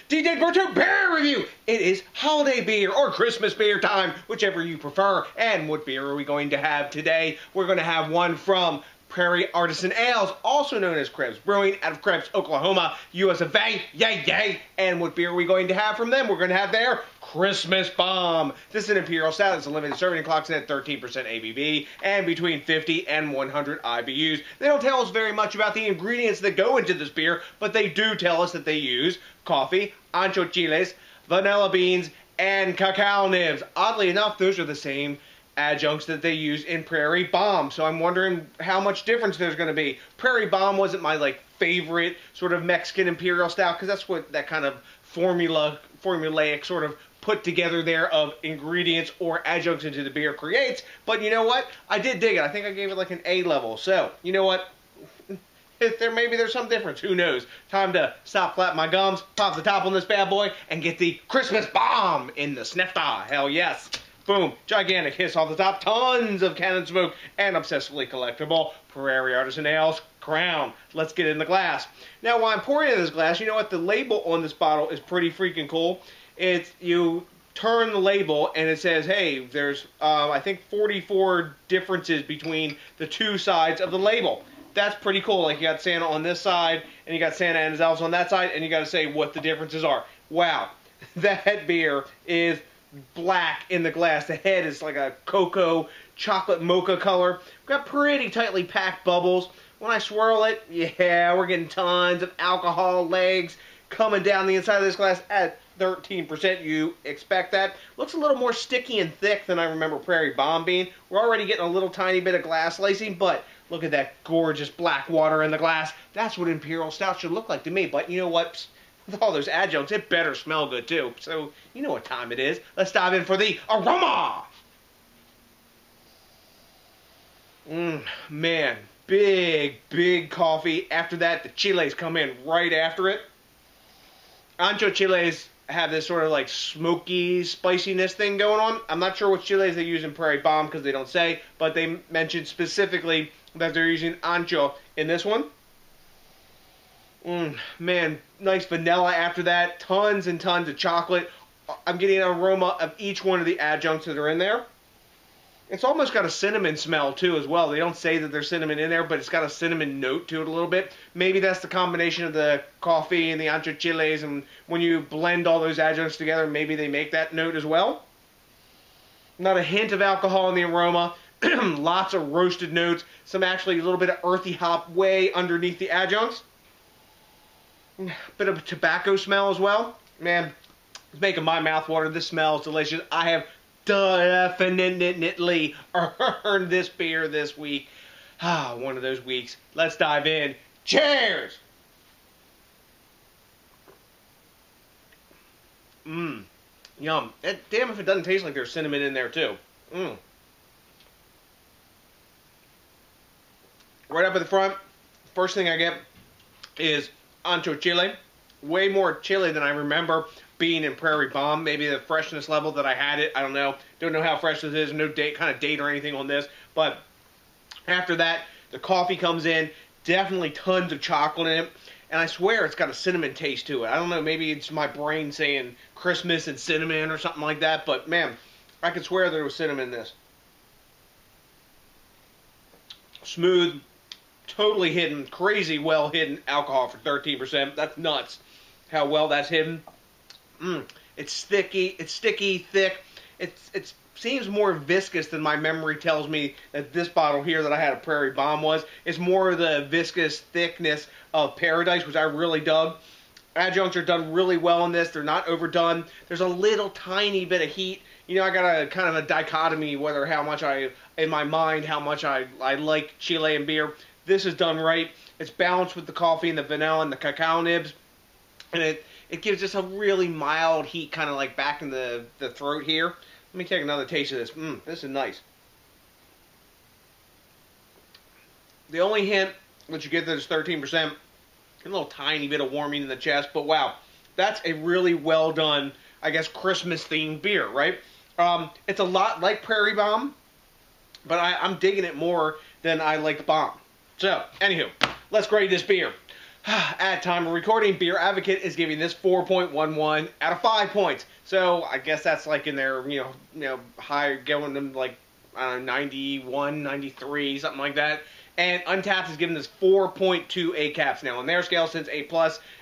DJs BrewTube beer review. It is holiday beer or Christmas beer time, whichever you prefer. And what beer are we going to have today? We're going to have one from Prairie Artisan Ales, also known as Krebs Brewing, out of Krebs, Oklahoma, US of A. Yay, yay. And what beer are we going to have from them? We're going to have their Christmas BOMB. This is an Imperial Stout. It's a limited serving, clocks in at 13% ABV and between 50 and 100 IBUs. They don't tell us very much about the ingredients that go into this beer, but they do tell us that they use coffee, ancho chiles, vanilla beans, and cacao nibs. Oddly enough, those are the same adjuncts that they use in Prairie BOMB, so I'm wondering how much difference there's going to be. Prairie BOMB wasn't my favorite sort of Mexican Imperial Stout, because that's what that kind of formulaic sort of put together there of ingredients or adjuncts into the beer creates. But you know what? I did dig it. I think I gave it like an A level. So, you know what? Maybe there's some difference. Who knows? Time to stop flapping my gums, pop the top on this bad boy, and get the Christmas BOMB in the snifter. Hell yes. Boom. Gigantic hiss off the top. Tons of cannon smoke and obsessively collectible Prairie Artisan Ales crown. Let's get it in the glass. Now, while I'm pouring in this glass, you know what? The label on this bottle is pretty freaking cool. You turn the label and it says, hey, there's, I think 44 differences between the two sides of the label. That's pretty cool. Like, you got Santa on this side, and you got Santa and his elves on that side, and you got to say what the differences are. Wow. That beer is black in the glass. The head is like a cocoa chocolate mocha color. Got pretty tightly packed bubbles. When I swirl it, yeah, we're getting tons of alcohol legs coming down the inside of this glass at 13%. You expect that. Looks a little more sticky and thick than I remember Prairie BOMB being. We're already getting a little tiny bit of glass lacing, but look at that gorgeous black water in the glass. That's what Imperial Stout should look like to me. But you know what? With all those adjuncts, it better smell good too. So, you know what time it is. Let's dive in for the aroma! Man, big coffee. After that, the chiles come in right after it. Ancho chiles have this sort of smoky spiciness thing going on. I'm not sure what chiles they use in Prairie BOMB because they don't say, but they mentioned specifically that they're using ancho in this one. Man, nice vanilla after that. Tons and tons of chocolate. I'm getting an aroma of each one of the adjuncts that are in there. It's almost got a cinnamon smell, too, as well. They don't say that there's cinnamon in there, but it's got a cinnamon note to it a little bit. Maybe that's the combination of the coffee and the ancho chiles, and when you blend all those adjuncts together, maybe they make that note as well. Not a hint of alcohol in the aroma. Lots of roasted notes. Some actually a little bit of earthy hop way underneath the adjuncts. Bit of a tobacco smell as well. Man, it's making my mouth water. This smells delicious. I have definitely earned this beer this week. One of those weeks. Let's dive in. Cheers! Yum. Damn if it doesn't taste like there's cinnamon in there too. Right up at the front, first thing I get is ancho chile. Way more chili than I remember being in Prairie BOMB. Maybe the freshness level that I had it, I don't know. Don't know how fresh this is. No date or anything on this. But after that, the coffee comes in. Definitely tons of chocolate in it. And I swear it's got a cinnamon taste to it. I don't know. Maybe it's my brain saying Christmas and cinnamon or something like that. But man, I could swear there was cinnamon in this. Smooth. Totally hidden, crazy well hidden alcohol for 13%. That's nuts how well that's hidden. It's sticky, thick. It seems more viscous than my memory tells me that this bottle here that I had at Prairie BOMB was. It's more of the viscous thickness of Paradise, which I really dug. Adjuncts are done really well in this. They're not overdone. There's a little tiny bit of heat. You know, I got a kind of a dichotomy whether how much I like chile and beer. This is done right. It's balanced with the coffee and the vanilla and the cacao nibs. And it gives just a really mild heat kind of back in the throat here. Let me take another taste of this. This is nice. The only hint that you get that is 13%. A little tiny bit of warming in the chest. But wow, that's a really well done, I guess, Christmas themed beer, right? It's a lot like Prairie BOMB, but I'm digging it more than I like BOMB. So, anywho, let's grade this beer. At time of recording, Beer Advocate is giving this 4.11 out of 5 points. So I guess that's like in their, high, going them like, 91, 93, something like that. And Untapped is giving this 4.2 A caps. Now, on their scale, since A+,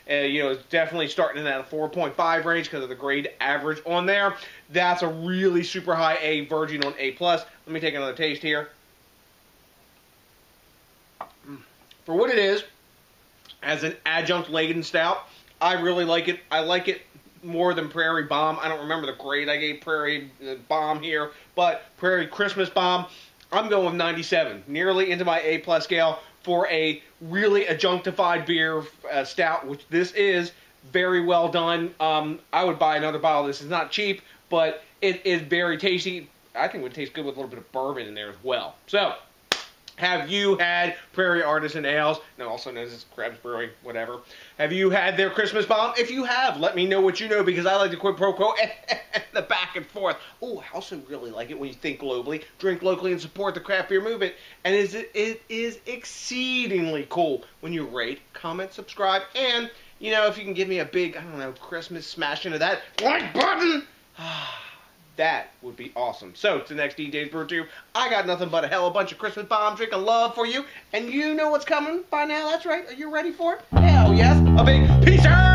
is definitely starting in that 4.5 range because of the grade average on there. That's a really super high A virgin on A+. Let me take another taste here. For what it is, as an adjunct-laden stout, I really like it. I like it more than Prairie BOMB. I don't remember the grade I gave Prairie BOMB here, but Prairie Christmas BOMB, I'm going with 97, nearly into my A+ scale for a really adjunctified beer stout, which this is. Very well done. I would buy another bottle. This is not cheap, but it is very tasty. I think it would taste good with a little bit of bourbon in there as well. So, have you had Prairie Artisan Ales, no, also known as Krebs Brewing, whatever. Have you had their Christmas BOMB? If you have, let me know what you know, because I like the quid pro quo and the back and forth. Oh, I also really like it when you think globally, drink locally, and support the craft beer movement. And it is exceedingly cool when you rate, comment, subscribe, and, if you can give me a big, Christmas smash into that like button. That would be awesome. So, to the next DJs BrewTube, I got nothing but a hell of a bunch of Christmas bomb drinking love for you. And you know what's coming by now, that's right. Are you ready for it? Hell yes. A big peace out!